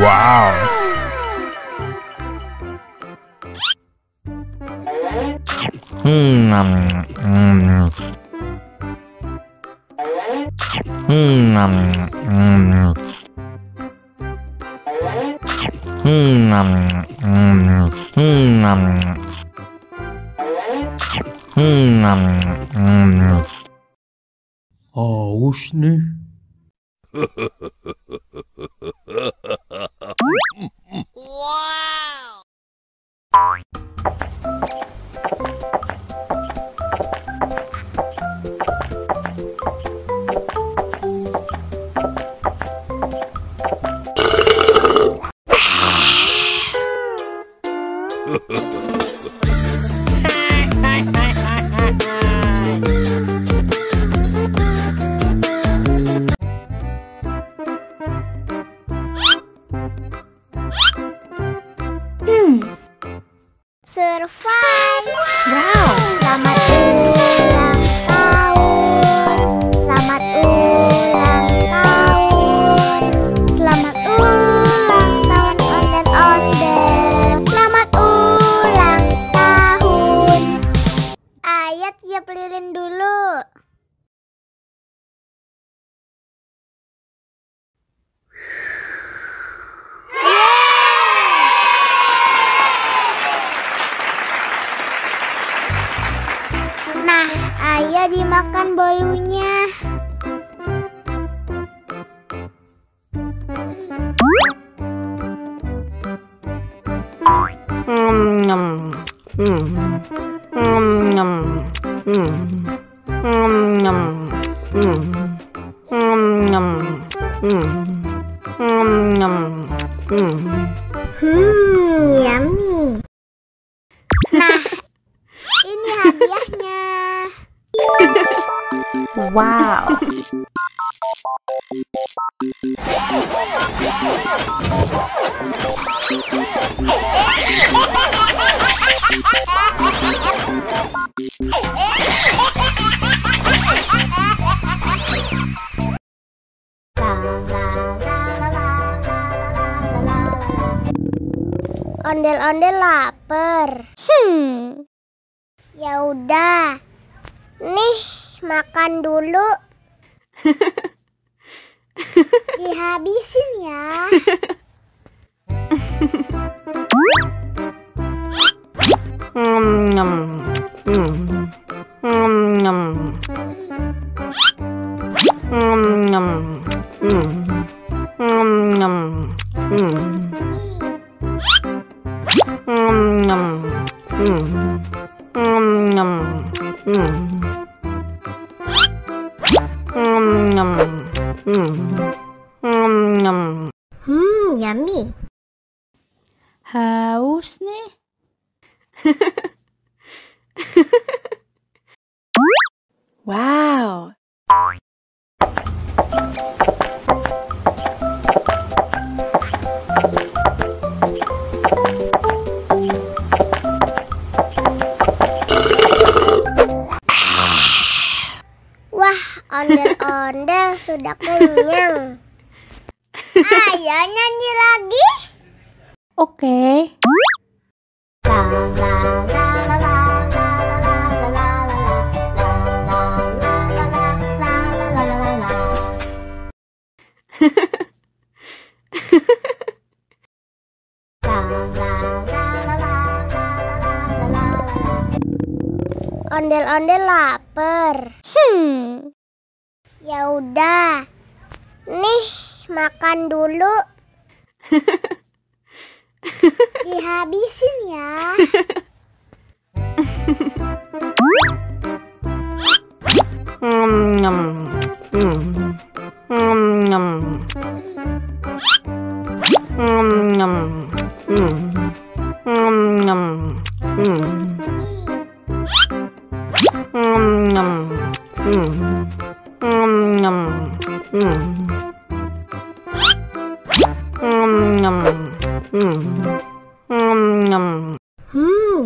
Wow. Nom. Nom. Haus nih. Survive. Wow. Selamat ulang tahun. Selamat ulang tahun. Selamat ulang tahun ondel-ondel. Selamat ulang tahun. Ayat tiup lilin dulu. Nah, Ayah dimakan bolunya. Yummy. Nah, ini hadiahnya. Wow. Ondel-ondel lapar. Ya udah. Nih, makan dulu. Dihabisin ya. Yummy. Haus nih. Wow. Wah, ondel-ondel sudah kenyang. Ayo nyanyi lagi. Oke. Ondel-ondel lapar. Ya udah. Nih, makan dulu. Dihabisin ya.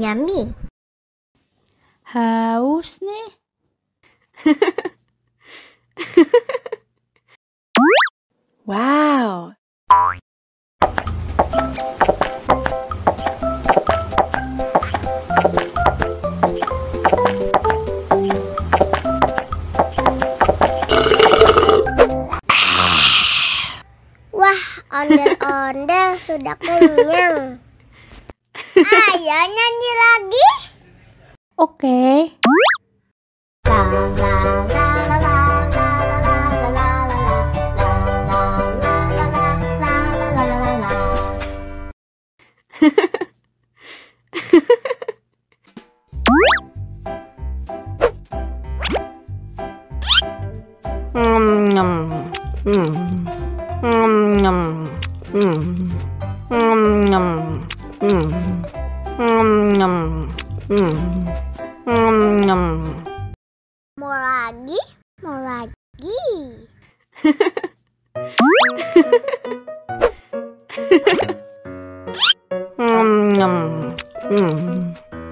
Yummy. Haus nih. Wow. ondel-ondel sudah kenyang. Ayo nyanyi lagi. Oke. Mau lagi? Mau lagi? Mau lagi?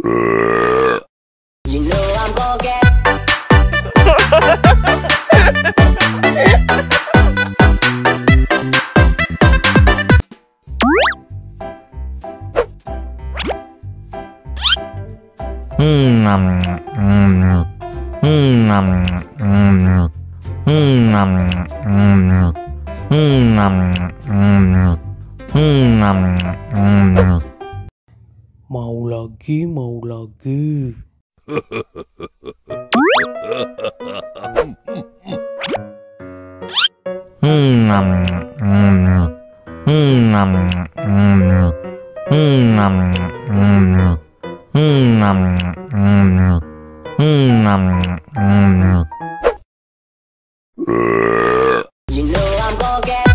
Mau lagi? You know I'm gonna get Mau lagi, mau lagi. You know I'm gonna get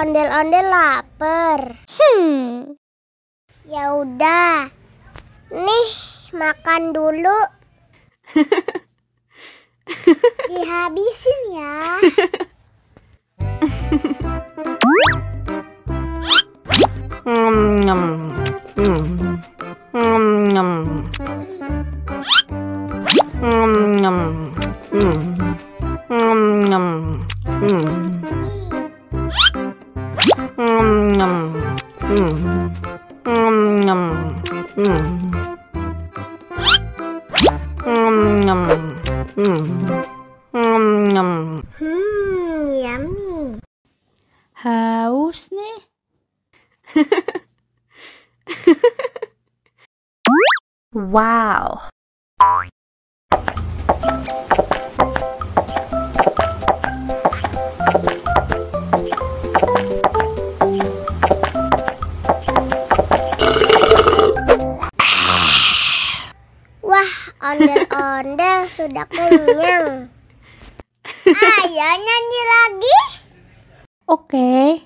Ondel-ondel lapar. Ya udah. Nih, makan dulu. Dihabisin ya. Yummy. Haus nih. Wow. Wah, ondel-ondel sudah kenyang. Ayo nyanyi lagi. Oke.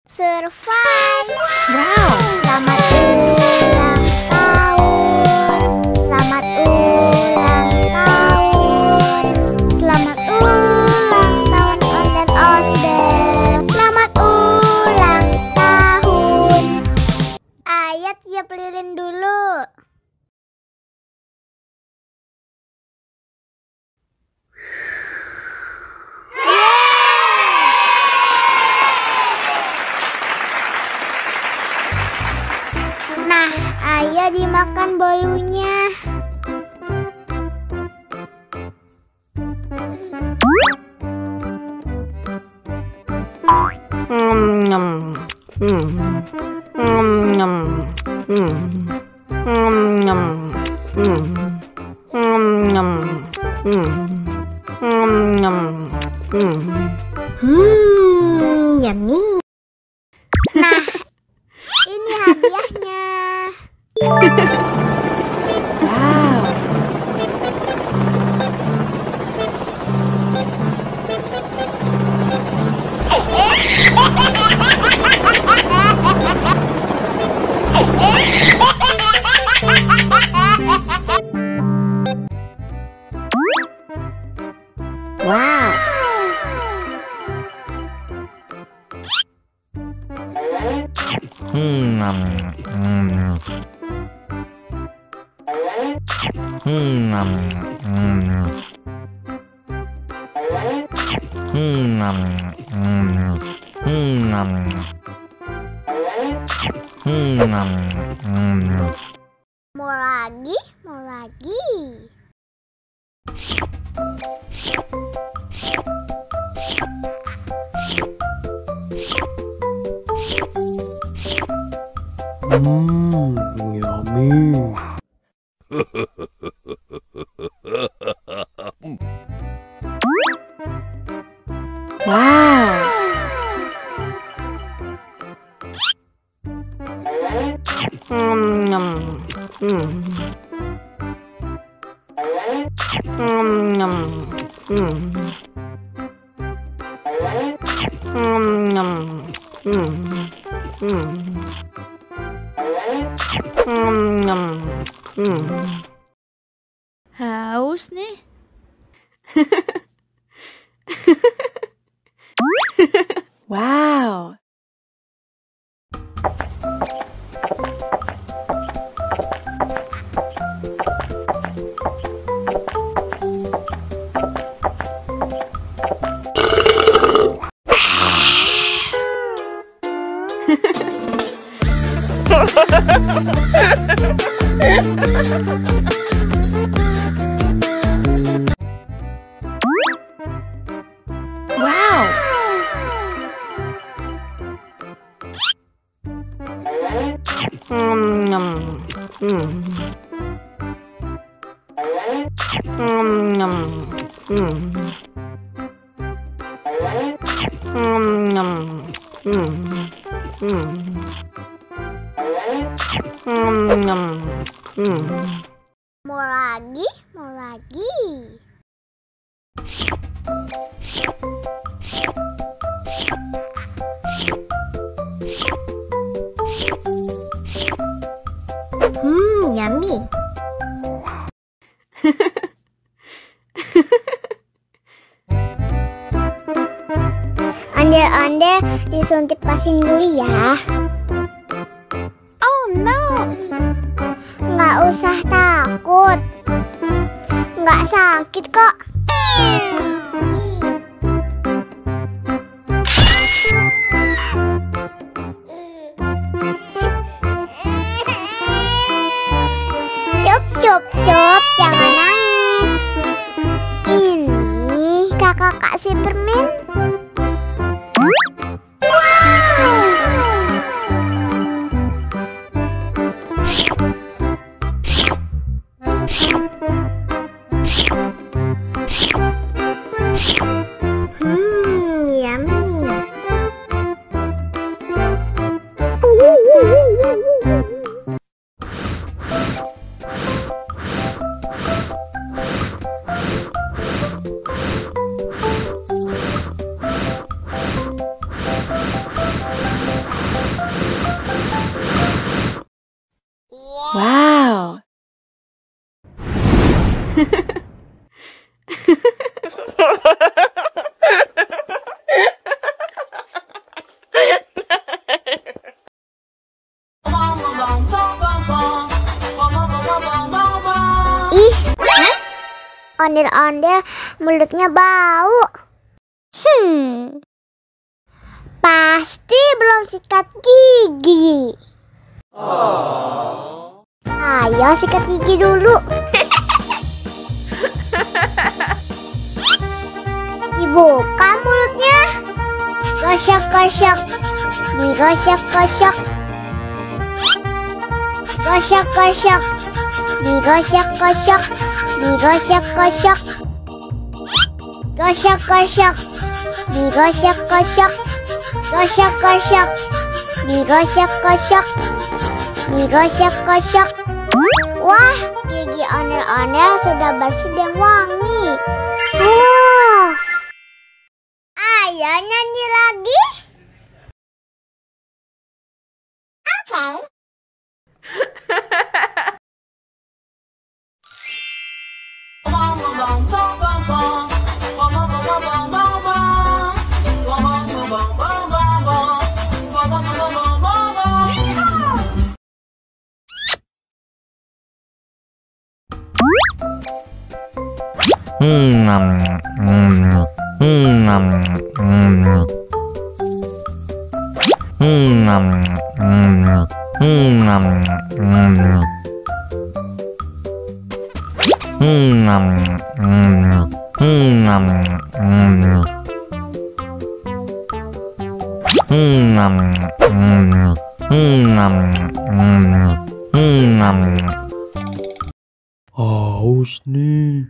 Survive. Wow. Selamat ulang tahun. Selamat ulang tahun. Selamat ulang tahun Udah dimakan bolunya. Yummy. Nah, ini hadiahnya. Wow. Wow. Mau lagi, mau lagi. Yummy. Wow. Haus nih. Wow. Wow. Mau lagi, mau lagi. Yummy. Ondel-ondel disuntik vaksin dulu ya. Oh no. Nggak usah takut. Nggak sakit kok. Cup, jangan nangis. Ini kakak kasih permen. Yummy. Wow. Ih, ondel-ondel mulutnya bau. Pasti belum sikat gigi. Ayo sikat gigi dulu. Dibuka mulutnya. Gosok-gosok. Digosok-gosok. Gosok-gosok. Digosok-gosok. Digosok-gosok. Gosok-gosok. Digosok-gosok. Gosok-gosok. Digosok-gosok. Digosok-gosok. Wah, gigi ondel-ondel sudah bersih dan wangi. Ayo nyanyi lagi. Oke. Haus nih.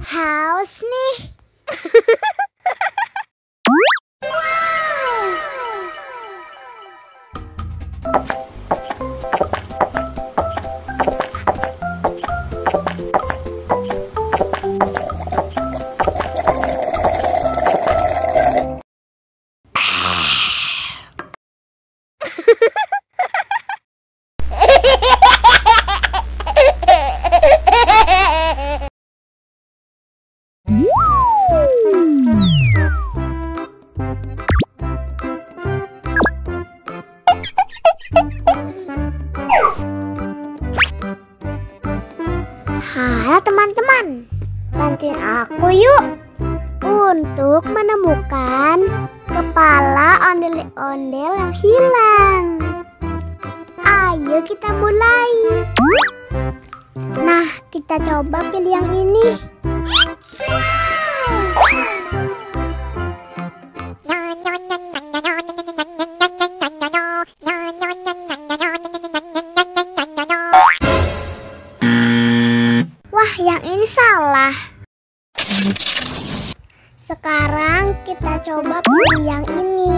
Haus nih. Halo teman-teman, bantuin aku yuk untuk menemukan kepala ondel-ondel yang hilang. Ayo kita mulai. Nah, kita coba pilih yang ini. Wah, yang ini salah. Sekarang kita coba pilih yang ini.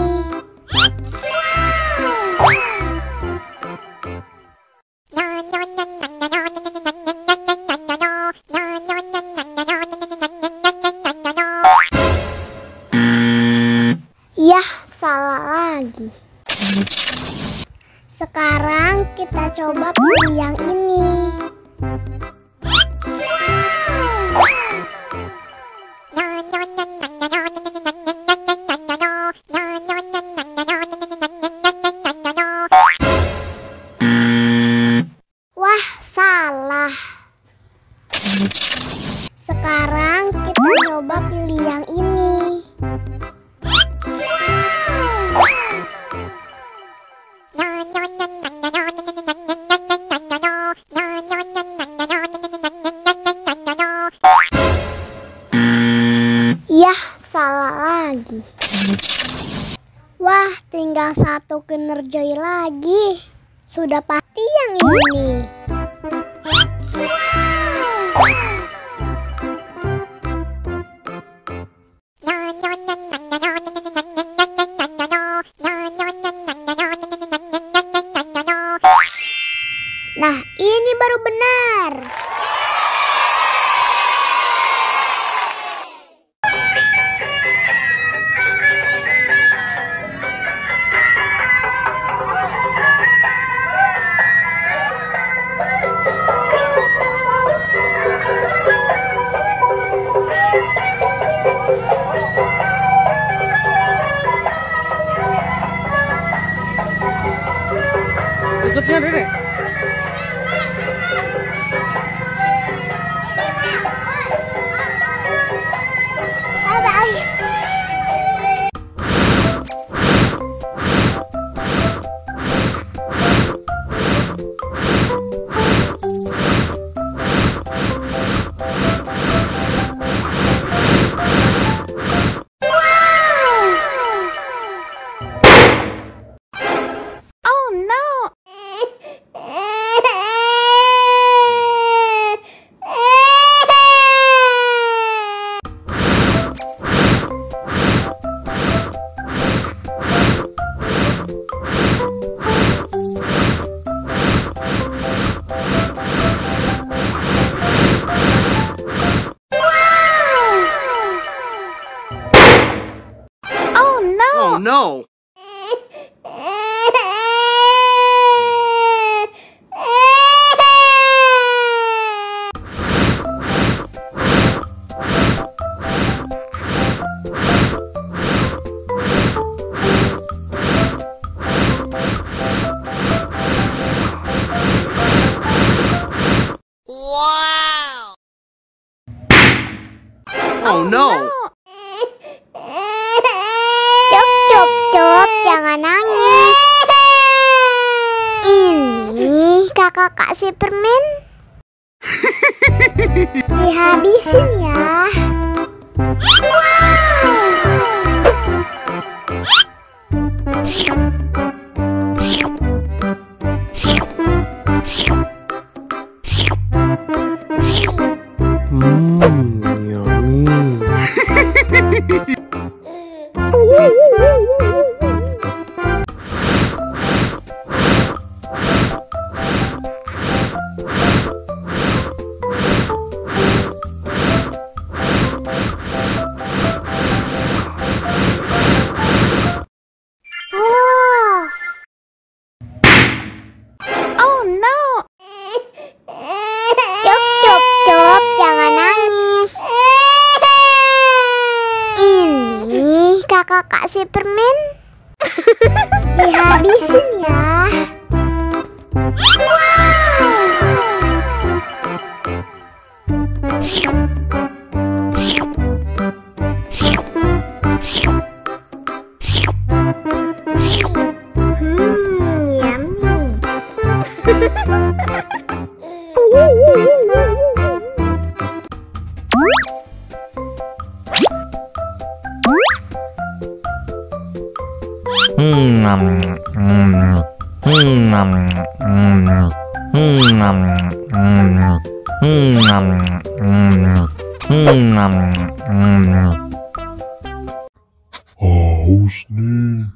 Yah, salah lagi. Sekarang kita coba pilih yang ini. Wah, salah. Sekarang kita coba pilih yang ini. Yah, salah lagi. Wah, tinggal satu Kinder-Joy lagi. Sudah pasti yang ini. Oh no! Oh no! Cup, jangan nangis. Ini kakak kasih permen. Dihabisin ya. Yummy. Oh no! Cup, jangan nangis. Ini kakak kasih permen. Dihabisin ya. Haus nih.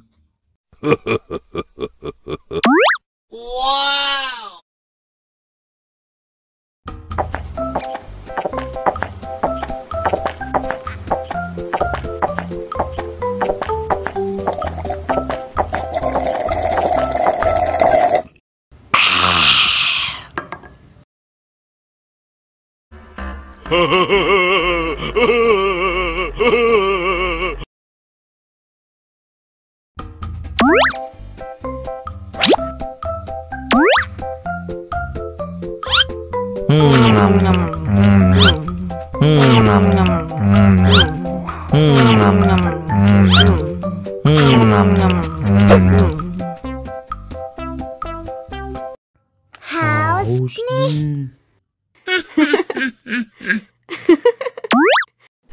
Haus nih.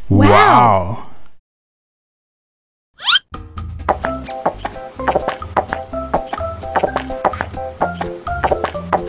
Wow. Hehehehe